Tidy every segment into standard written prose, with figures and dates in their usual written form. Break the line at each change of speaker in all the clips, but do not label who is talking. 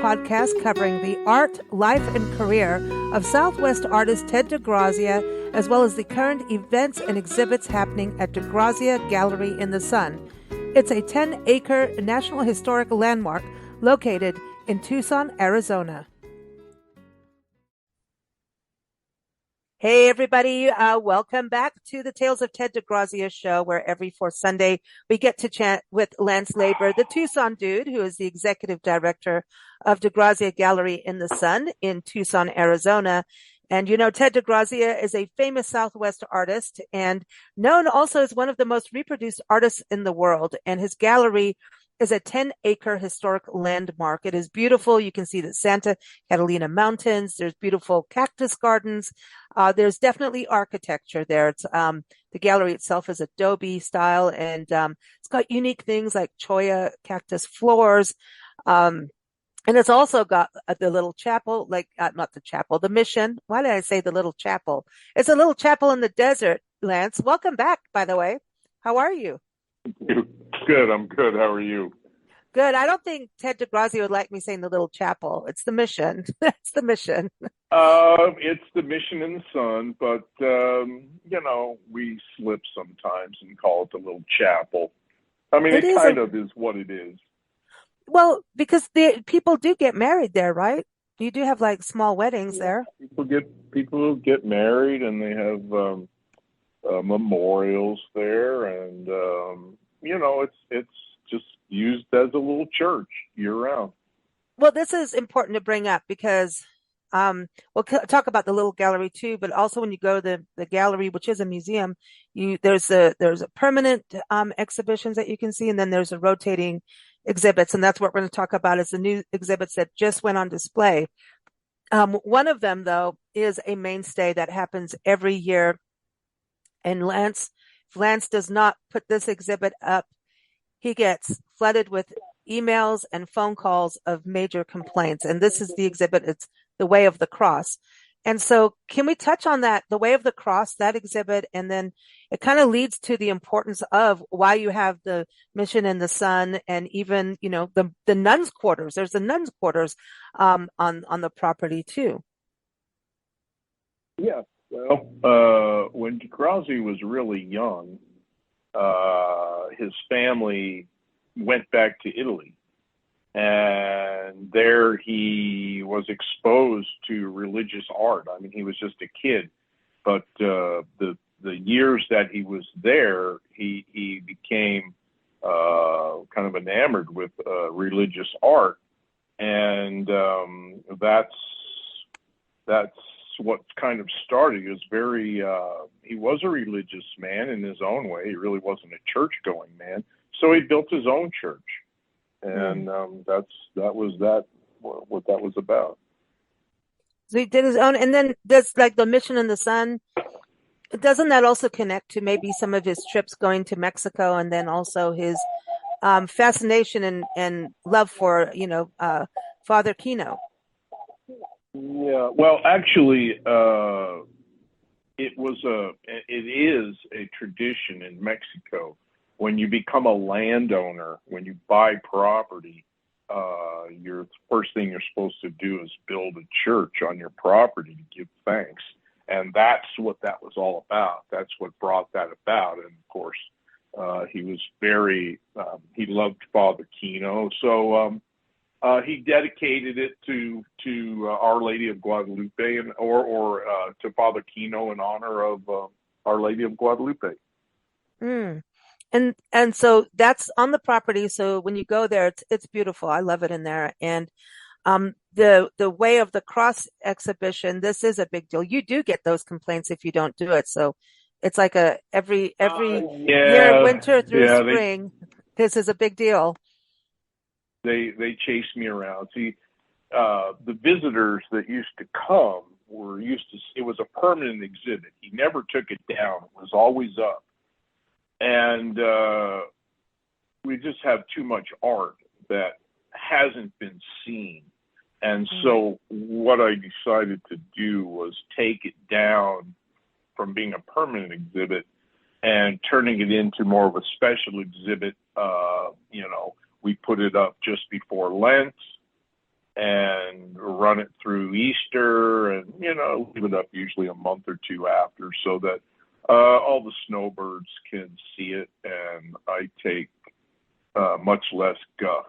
podcast covering the art, life, and career of Southwest artist Ted DeGrazia, as well as the current events and exhibits happening at DeGrazia Gallery in the Sun. It's a 10-acre National Historic Landmark located in Tucson, Arizona. Hey, everybody. Welcome back to the Tales of Ted DeGrazia show, where every fourth Sunday we get to chat with Lance Labor, the Tucson dude, who is the executive director of DeGrazia Gallery in the Sun in Tucson, Arizona. And, you know, Ted DeGrazia is a famous Southwest artist and known also as one of the most reproduced artists in the world. And his gallery is a 10-acre historic landmark. It is beautiful. You can see the Santa Catalina Mountains. There's beautiful cactus gardens. There's definitely architecture there. It's the gallery itself is Adobe style, and it's got unique things like cholla cactus floors. And it's also got the little chapel, not the chapel, the mission. Why did I say the little chapel? It's a little chapel in the desert, Lance. Welcome back, by the way. How are you?
Good. I'm good. How are you?
Good. I don't think Ted DeGrazia would like me saying the little chapel. It's the mission. That's the mission.
It's the mission in the sun, but, we slip sometimes and call it the little chapel. I mean, it kind of is what it is.
Well, because the people do get married there, right? You do have like small weddings there.
People get married, and they have memorials there, and it's just used as a little church year round.
Well, this is important to bring up because we'll talk about the little gallery too, but also when you go to the gallery, which is a museum, there's a permanent exhibitions that you can see, and then there's a rotating exhibits, and that's what we're going to talk about is the new exhibits that just went on display. One of them, though, is a mainstay that happens every year, and if Lance does not put this exhibit up, he gets flooded with emails and phone calls of major complaints. And this is the exhibit. It's The Way of the Cross. And so can we touch on that, The Way of the Cross, that exhibit? And then it kind of leads to the importance of why you have the mission in the sun, and even, the nuns' quarters. There's the nuns' quarters on the property too.
Yeah. Well, when DeGrazia was really young, his family went back to Italy, and there he was exposed to religious art. I mean, he was just a kid, but the years that he was there, he became kind of enamored with religious art, and that's what kind of started. He was a religious man in his own way. He really wasn't a church-going man, so he built his own church, and what that was about.
So he did his own, and then there's like the mission in the sun. Doesn't that also connect to maybe some of his trips going to Mexico, and then also his fascination and love for Father Kino?
Yeah, well, actually, it is a tradition in Mexico. When you become a landowner, when you buy property, your first thing you're supposed to do is build a church on your property to give thanks. And that's what that was all about. That's what brought that about. And of course, he was he loved Father Kino. So, he dedicated it to Our Lady of Guadalupe, or to Father Kino in honor of Our Lady of Guadalupe.
And so that's on the property. So when you go there, it's beautiful. I love it in there. And the Way of the Cross exhibition, this is a big deal. You do get those complaints if you don't do it. So it's like every year, winter through spring, this is a big deal.
They chased me around. See, the visitors that used to come it was a permanent exhibit. He never took it down. It was always up. And we just have too much art that hasn't been seen. And so what I decided to do was take it down from being a permanent exhibit and turning it into more of a special exhibit. We put it up just before Lent, and run it through Easter, and leave it up usually a month or two after, so that all the snowbirds can see it, and I take much less guff.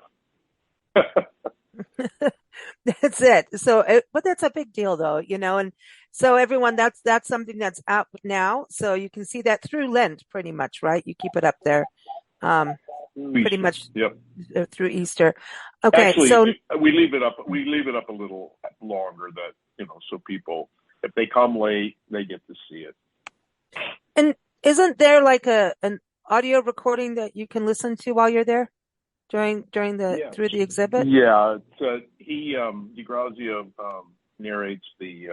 That's it. So, but that's a big deal though, and so everyone, that's something that's out now. So you can see that through Lent pretty much, right? You keep it up there, pretty
Easter.
much
Yep.
through Easter. Okay.
Actually,
So,
we leave it up. We leave it up a little longer, that so people, if they come late, they get to see it.
and isn't there like an audio recording that you can listen to while you're there during
Yes.
through the exhibit?
Yeah. DeGrazia narrates the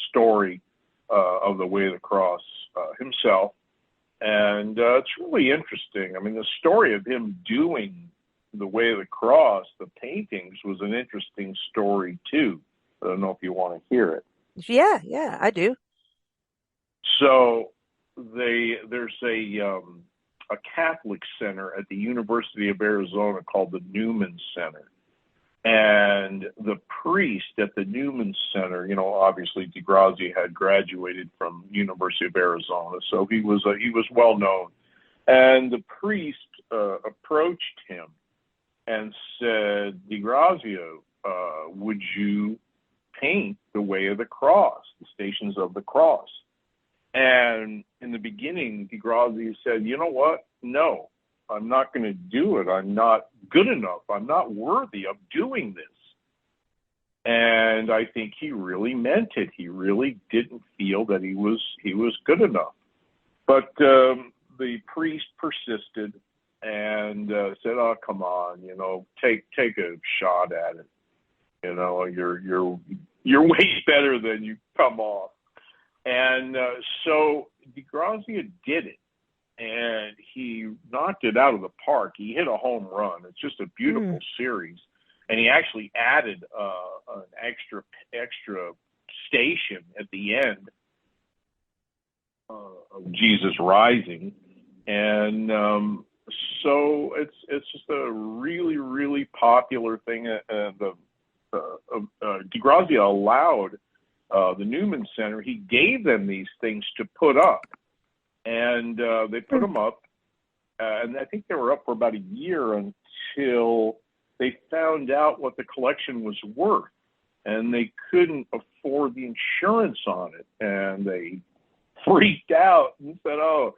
story of the Way of the Cross himself, and it's really interesting. I mean, the story of him doing the Way of the Cross, the paintings, was an interesting story too. I don't know if you want to hear it.
Yeah, I do.
So there's a Catholic center at the University of Arizona called the Newman Center. And the priest at the Newman Center, obviously DeGrazia had graduated from University of Arizona, so he was well known. And the priest approached him and said, DeGrazia, would you paint the Way of the Cross, the Stations of the Cross? And in the beginning, DeGrazia said, you know what? No, I'm not going to do it. I'm not good enough. I'm not worthy of doing this. And I think he really meant it. He really didn't feel that he was good enough. But the priest persisted and said, "Oh, come on, take a shot at it. You're way better than you come off." And so DeGrazia did it, and he knocked it out of the park. He hit a home run. It's just a beautiful series, and he actually added an extra station at the end of Jesus Rising, and so it's just a really, really popular thing. DeGrazia allowed the Newman Center. He gave them these things to put up, and they put them up, and I think they were up for about a year until they found out what the collection was worth, and they couldn't afford the insurance on it, and they freaked out and said, "Oh,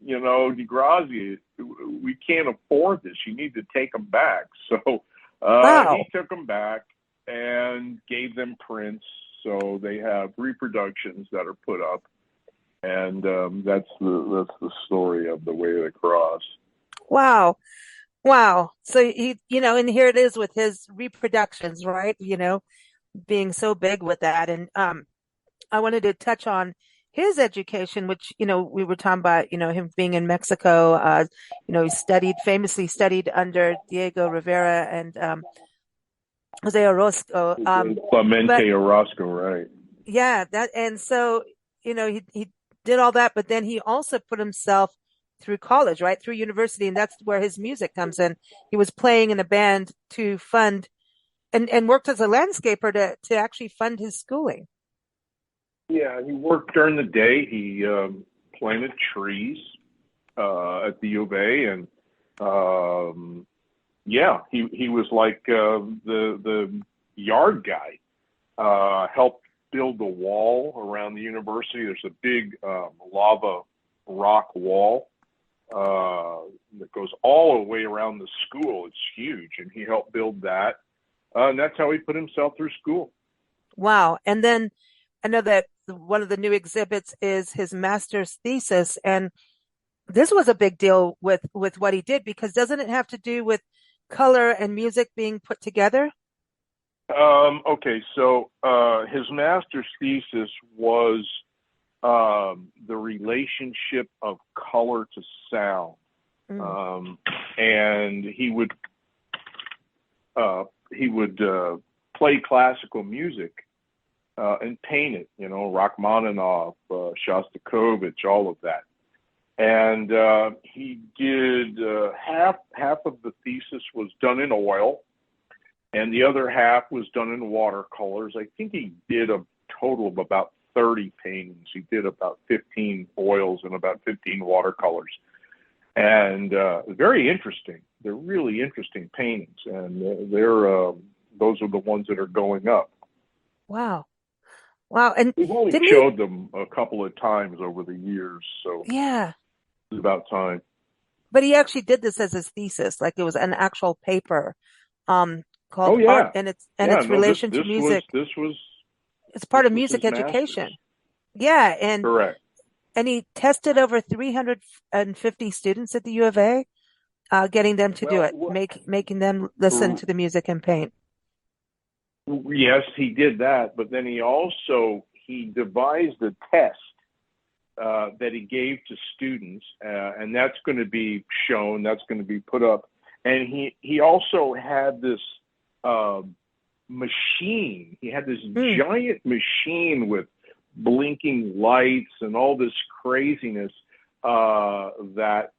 DeGrazia, we can't afford this. You need to take them back." So
Wow.
he took them back and gave them prints. So they have reproductions that are put up, and that's the story of the Way of the Cross.
Wow. Wow. So and here it is with his reproductions, right? Being so big with that. And I wanted to touch on his education, which, we were talking about, him being in Mexico. He famously studied under Diego Rivera and Jose Orozco.
Clemente Orozco, right?
Yeah, and so, he did all that, but then he also put himself through college, right? Through university, and that's where his music comes in. He was playing in a band to fund and worked as a landscaper to actually fund his schooling.
Yeah, he worked during the day. He planted trees at the U of A, and he was like the yard guy. Helped build the wall around the university. There's a big lava rock wall that goes all the way around the school. It's huge, and he helped build that. And that's how he put himself through school.
Wow. And then I know that one of the new exhibits is his master's thesis, and this was a big deal with what he did, because doesn't it have to do with color and music being put together?
Okay, so his master's thesis was the relationship of color to sound, and he would play classical music and paint it. Rachmaninoff, Shostakovich, all of that. And he did half of the thesis was done in oil, and the other half was done in watercolors. I think he did a total of about 30 paintings. He did about 15 oils and about 15 watercolors, and very interesting. They're really interesting paintings, and those are the ones that are going up.
Wow. Wow. And
We've only
didn't he?
showed them a couple of times over the years, so
Yeah.
it's about time.
But he actually did this as his thesis, like it was an actual paper, called
Oh
Art
yeah,
and
yeah.
its
No,
relation to music.
this
It's part of
was
music
his master's.
education. Yeah.
Correct.
And he tested over 350 students at the U of A, getting them to do
Well,
it, making them listen to the music and paint.
yes, he did that, but then he devised a test that he gave to students, and that's going to be shown. That's going to be put up. And he also had this uh, machine. He had this
Mm,
giant machine with blinking lights and all this craziness that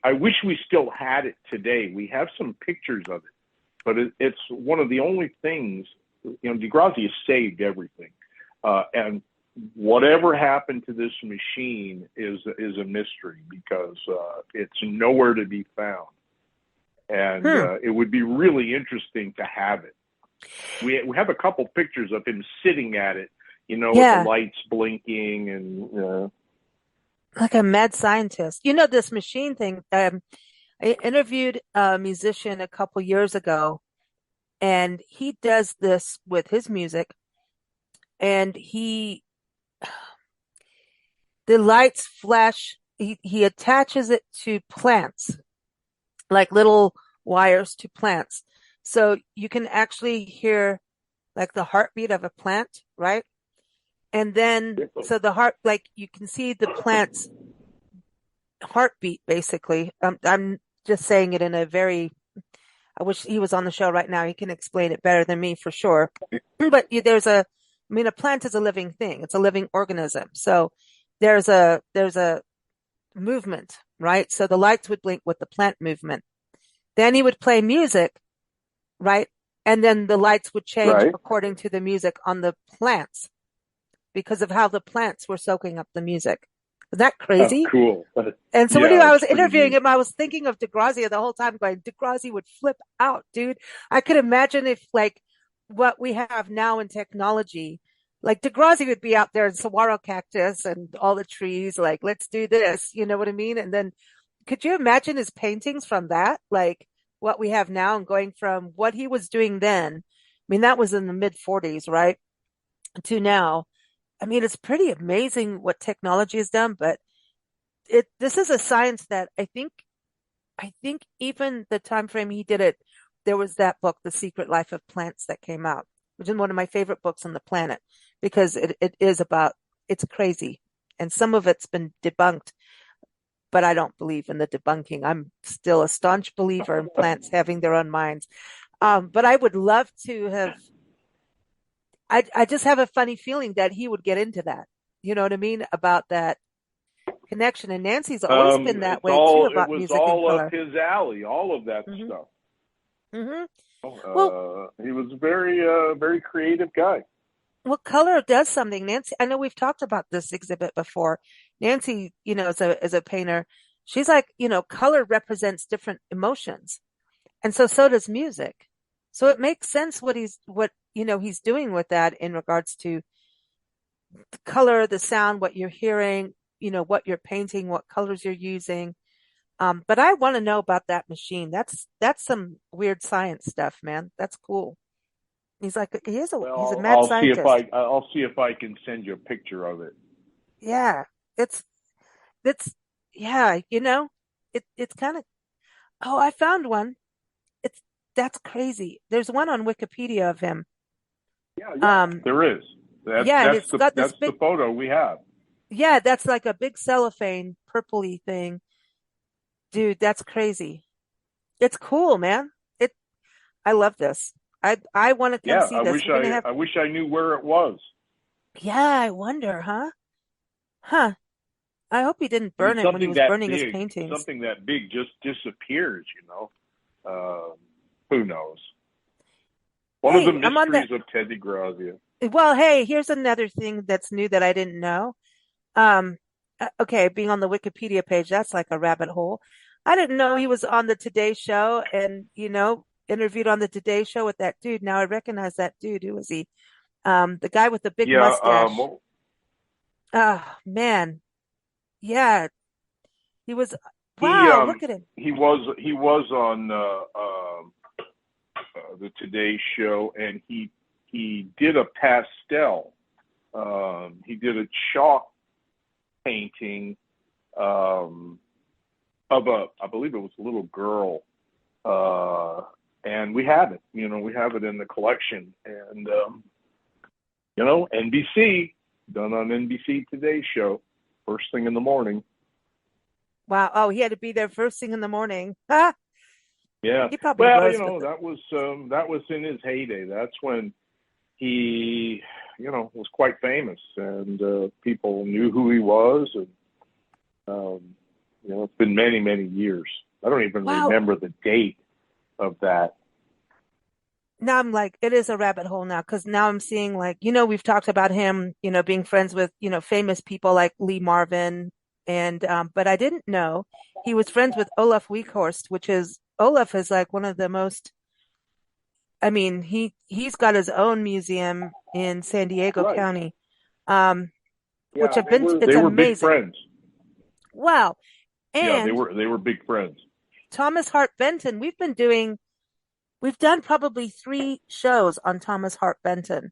I wish we still had it today. We have some pictures of it, but it's one of the only things. DeGrazia saved everything, and whatever happened to this machine is a mystery because it's nowhere to be found, and
hmm.
it would be really interesting to have it. We have a couple pictures of him sitting at it, with the
Yeah.
lights blinking and
Like a mad scientist. This machine thing. I interviewed a musician a couple years ago, and he does this with his music, and the lights flash. He attaches it to plants, like little wires to plants. So you can actually hear like the heartbeat of a plant, right? And then, so the heart, like you can see the plant's heartbeat, basically. I'm just saying it in a very, I wish he was on the show right now. He can explain it better than me for sure. But a plant is a living thing. It's a living organism. So there's a movement, right? So the lights would blink with the plant movement. Then he would play music, right? And then the lights would change
right.
according to the music on the plants because of how the plants were soaking up the music. Is that
Oh,
crazy?
cool.
And so when
Yeah,
I
it's
was
pretty
interviewing
neat.
him, I was thinking of DeGrazia the whole time, going, DeGrazia would flip out, dude. I could imagine if like what we have now in technology, like DeGrazia would be out there in saguaro cactus and all the trees, like, let's do this. You know what I mean? And then could you imagine his paintings from that? Like what we have now and going from what he was doing then. I mean, that was in the mid 40s, right? To now. I mean, it's pretty amazing what technology has done, but this is a science that I think even the time frame he did it, there was that book, The Secret Life of Plants, that came out, which is one of my favorite books on the planet because it is about, it's crazy. And some of it's been debunked, but I don't believe in the debunking. I'm still a staunch believer in plants having their own minds. But I would love to have, I just have a funny feeling that he would get into that. You know what I mean? About that connection. And Nancy's always been that way too
It
about
was
music and
all up
color.
his alley, all of that
Hmm.
stuff.
Hmm. Well,
He was a very, very creative guy.
well, color does something. Nancy, I know we've talked about this exhibit before. Nancy, as a painter, she's like, color represents different emotions. And so does music. So it makes sense what he's doing with that in regards to the color, the sound, what you're hearing, what you're painting, what colors you're using. But I want to know about that machine. That's some weird science stuff, man. That's cool. He's a
Well,
mad scientist.
I'll see if I can send you a picture of it.
Yeah. It's it's yeah, it's kind of, oh, I found one. It's That's crazy. There's one on Wikipedia of him.
Yeah, yeah,
Um,
there is.
yeah, and it's got this
That's the
big,
photo we have.
yeah, that's like a big cellophane purpley thing. Dude, that's crazy. It's cool, man. It I love this. I want to come
Yeah,
see this. We're gonna have,
I wish I knew where it was.
yeah, I wonder, huh? Huh. I hope he didn't
I mean,
burn it when he was burning his paintings.
something that big just disappears. Who knows? One of the
Hey, I'm on the,
mysteries of Ted DeGrazia.
well, hey, here's another thing that's new that I didn't know. Um, okay, being on the Wikipedia page, that's like a rabbit hole. I didn't know he was on the Today Show and, interviewed on the Today Show with that dude. Now I recognize that dude. Who was he? The guy with the big
Yeah,
mustache. Oh, man. Yeah, he was,
he
wow, look at him.
he was on the Today Show, and he did a pastel. He did a chalk painting of I believe it was a little girl, and we have it. We have it in the collection, and NBC, done on NBC Today Show, first thing in the morning.
Wow. Oh, he had to be there first thing in the morning. Ha!
Yeah.
He probably
Well,
was, but
that was in his heyday. That's when he, was quite famous, and people knew who he was, and it's been many, many years. I don't even
wow.
remember the date of that.
Now I'm like, it is a rabbit hole now because now I'm seeing like, we've talked about him, being friends with, famous people like Lee Marvin. And, but I didn't know he was friends with Olaf Weghorst, Olaf is like one of the most, I mean, he's got his own museum in San Diego
Right.
County, um, which
Yeah,
I've been to.
they
It's
were big
amazing.
friends.
Wow.
Yeah, they
And
were big friends.
Thomas Hart Benton, we've done probably 3 shows on Thomas Hart Benton.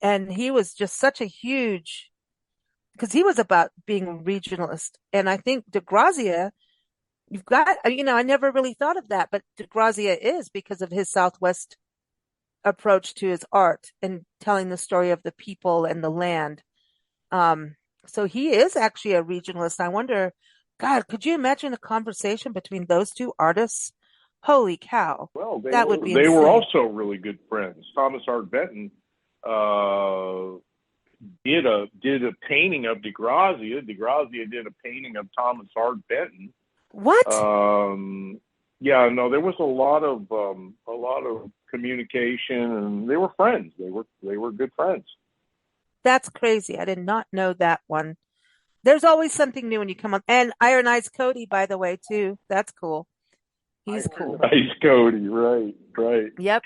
And he was just such a huge, because he was about being a regionalist. And I think DeGrazia, you've got, I never really thought of that, but DeGrazia is because of his Southwest approach to his art and telling the story of the people and the land. Um, so he is actually a regionalist. I wonder, God, could you imagine a conversation between those two artists? Holy cow.
Well,
That would be
they were
insane.
also really good friends. Thomas Hart Benton uh, did a painting of DeGrazia. DeGrazia did a painting of Thomas Hart Benton.
What?
Yeah, no, there was a lot of communication, and they were friends. They were good friends.
That's crazy. I did not know that one. There's always something new when you come on. And Iron Eyes Cody, by the way, too. That's cool. He's cool.
Nice, Cody. Right, right.
Yep.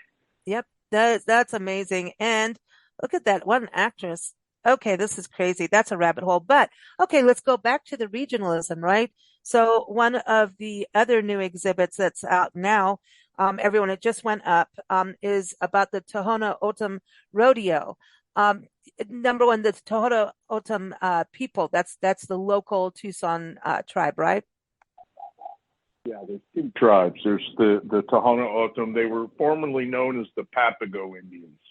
Yep. That's amazing. And look at that one actress. Okay, this is crazy. That's a rabbit hole. But okay, let's go back to the regionalism, right? So one of the other new exhibits that's out now, everyone, it just went up, is about the Tohono O'odham Rodeo. Um, Number one, the Tohono O'odham people. That's the local Tucson tribe, right?
Yeah, there's 2 tribes. There's the Tohono O'odham. They were formerly known as the Papago Indians,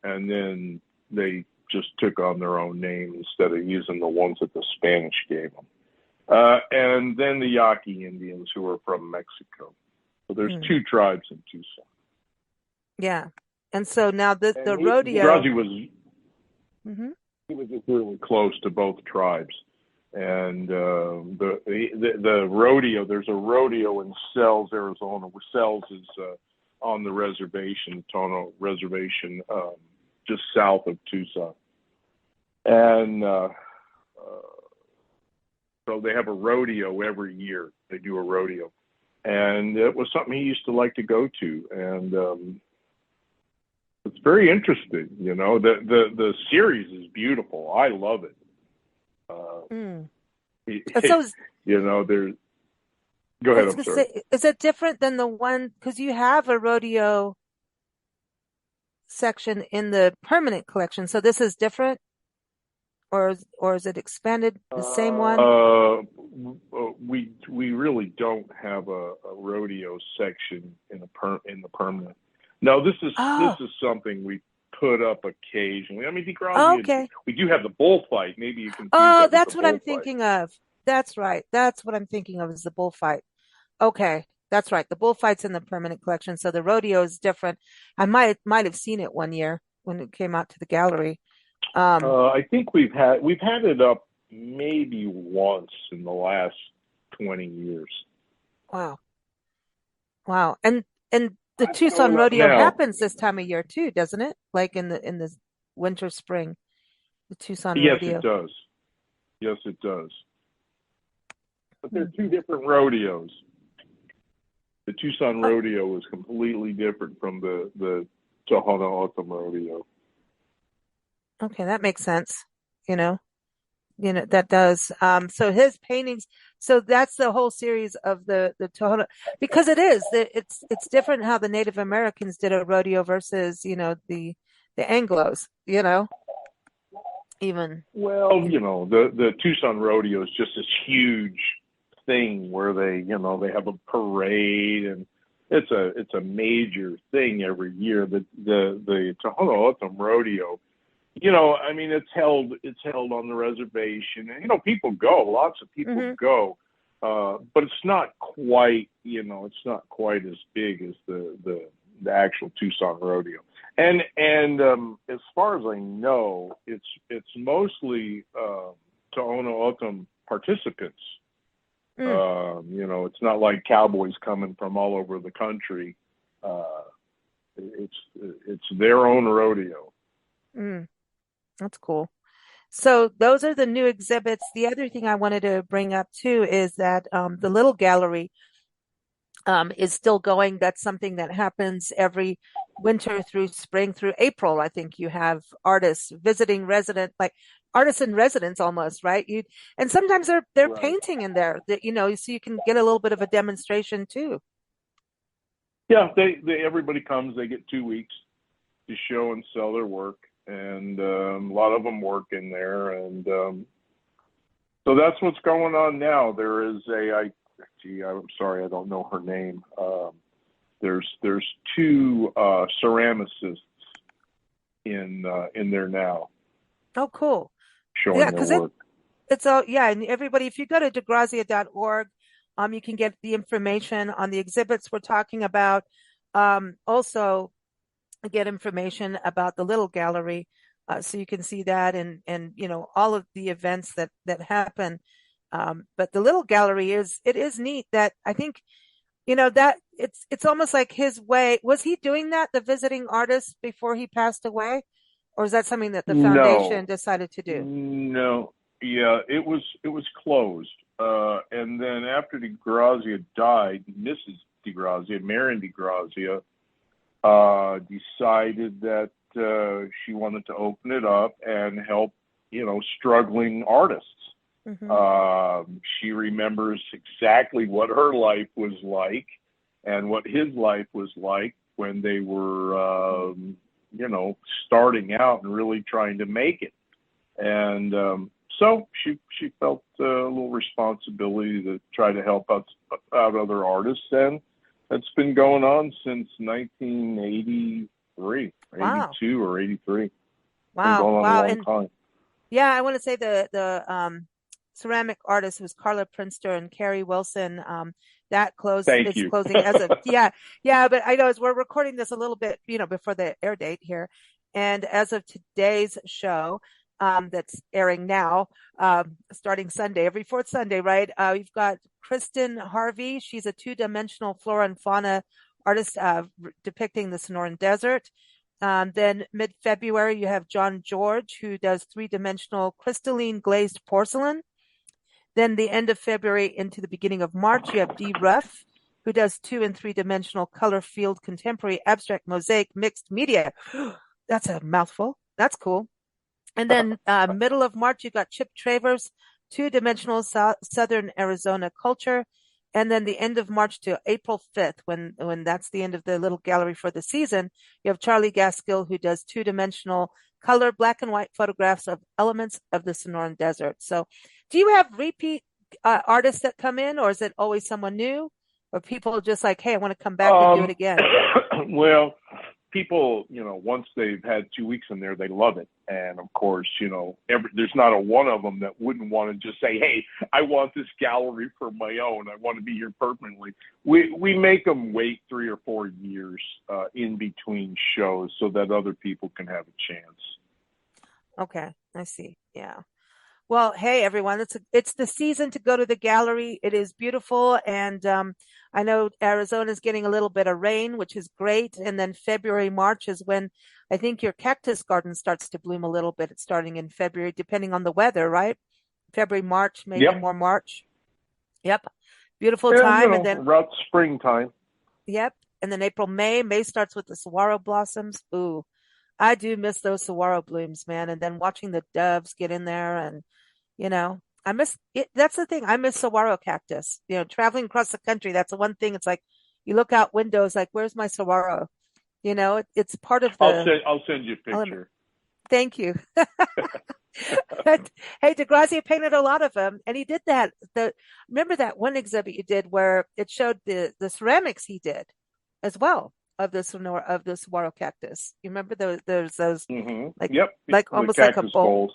and then they just took on their own name instead of using the ones that the Spanish gave them. And then the Yaqui Indians, who are from Mexico. So there's 2 tribes in Tucson.
Yeah. And so now the rodeo.
DeGrazia he was just really close to both tribes. And the rodeo, there's a rodeo in Sells, Arizona, where Sells is on the reservation, Tono Reservation, just south of Tucson. And so they have a rodeo every year. They do a rodeo. And it was something he used to like to go to. And it's very interesting. The series is beautiful. I love it.
So
There's. Go ahead. I'm sorry.
Is it different than the one, because you have a rodeo section in the permanent collection? So this is different, or is it expanded? The same one?
We really don't have a rodeo section in the permanent. No, this is something we put up occasionally. I mean, DeGrazia.
Okay.
We do have the bullfight. Maybe you can.
Oh, that's what I'm thinking of. That's right. That's what I'm thinking of is the bullfight. Okay, that's right. The bullfight's in the permanent collection, so the rodeo is different. I might have seen it one year when it came out to the gallery.
I think we've had it up maybe once in the last 20 years.
Wow. Wow. And the
I'm
Tucson
going up
Rodeo
now.
happens this time of year too, doesn't it? Like in the winter, spring, the Tucson
Yes, it
Rodeo.
does. Yes, it does. But
Hmm.
they're two different rodeos. The Tucson
Oh,
Rodeo is completely different from the Tohono O'odham Rodeo.
okay, that makes sense. You know, that does. So his paintings. So that's the whole series of the Tohono, because it's different how the Native Americans did a rodeo versus the Anglos. Even.
Well, the Tucson Rodeo is just this huge thing where they have a parade, and it's a major thing every year. The Tohono O'odham Rodeo, I mean, it's held on the reservation, and people go, lots of people
Hmm.
go, but it's not quite as big as the actual Tucson Rodeo. And as far as I know, it's mostly Tohono O'odham participants.
Mm,
It's not like cowboys coming from all over the country. Uh, it's their own rodeo.
mm, that's cool. So those are the new exhibits. The other thing I wanted to bring up too is that the little gallery is still going. That's something that happens every winter through spring through April. I think you have artists visiting resident, like artists in residence almost, right? And sometimes they're
Right.
painting in there that so you can get a little bit of a demonstration too.
Yeah, they everybody comes. They get 2 weeks to show and sell their work, and a lot of them work in there, and so that's what's going on now. There is I'm sorry, I don't know her name. There's two ceramicists in there now
Oh, cool. Yeah,
showing their
because
work.
it's all, yeah, and everybody, if you go to DeGrazia.org, you can get the information on the exhibits we're talking about. Also get information about the little gallery, so you can see that and all of the events that happen. But the little gallery it is neat that I think that it's almost like his way. Was he doing that, the visiting artist, before he passed away, or is that something that the foundation
No,
decided to do?
no, yeah, it was closed, and then after DeGrazia died, Mrs. DeGrazia, Marion DeGrazia, decided that she wanted to open it up and help, struggling artists.
Hmm.
She remembers exactly what her life was like and what his life was like when they were, starting out and really trying to make it. And so she felt a little responsibility to try to help out other artists, and that's been going on since 1983,
Wow.
82 or 83. It's been
Wow.
going on a
Wow.
long
And
time.
yeah, I want to say the ceramic artist was Carla Prinster and Carrie Wilson. That
Thank
is
you.
closing as of, yeah, yeah. But I know as we're recording this a little bit, before the air date here, and as of today's show, that's airing now, starting Sunday, every fourth Sunday, right? We've got Kristen Harvey. She's a two-dimensional flora and fauna artist, depicting the Sonoran Desert. Then mid-February, you have John George, who does three-dimensional crystalline glazed porcelain. Then the end of February into the beginning of March, you have D. Ruff, who does two and three-dimensional color field contemporary abstract mosaic mixed media. That's a mouthful. That's cool. And then middle of March, you got Chip Travers, two-dimensional Southern Arizona culture. And then the end of March to April 5th, when that's the end of the little gallery for the season, you have Charlie Gaskill, who does two-dimensional color black and white photographs of elements of the Sonoran Desert. So do you have repeat artists that come in, or is it always someone new? Or people just like, hey, I want to come back and do it
Um,
again?
well, people, once they've had 2 weeks in there, they love it. And of course, there's not a one of them that wouldn't want to just say, "Hey, I want this gallery for my own. I want to be here permanently." We make them wait 3 or 4 years in between shows so that other people can have a chance.
Okay, I see. Yeah. Well, hey everyone, it's the season to go to the gallery. It is beautiful, and I know Arizona's getting a little bit of rain, which is great. And then February, March is when I think your cactus garden starts to bloom a little bit. It's starting in February, depending on the weather, right? February, March, maybe
Yep.
more March. Yep, beautiful
And,
time. And then
around springtime.
yep, and then April, May. May starts with the saguaro blossoms. Ooh, I do miss those saguaro blooms, man. And then watching the doves get in there and I miss it. That's the thing. I miss saguaro cactus. Traveling across the country, that's the one thing. It's like you look out windows, like, where's my saguaro? It's part of the
I'll send you a
element.
picture.
Thank you. Hey, DeGrazia painted a lot of them, and he did that. Remember that one exhibit you did where it showed the ceramics he did as well of the saguaro cactus. You remember there's those like
Yep.
like
The
almost like a
cactus
bowl.
bowls.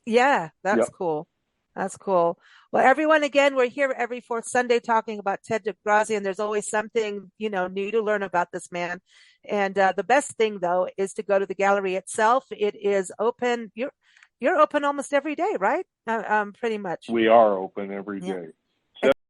Yeah, that's
Yep.
cool. That's cool. Well, everyone, again, we're here every fourth Sunday talking about Ted DeGrazia, and there's always something, new to learn about this man. And the best thing, though, is to go to the gallery itself. It is open. You're open almost every day, right? Pretty much.
We are open every
Yeah.
day.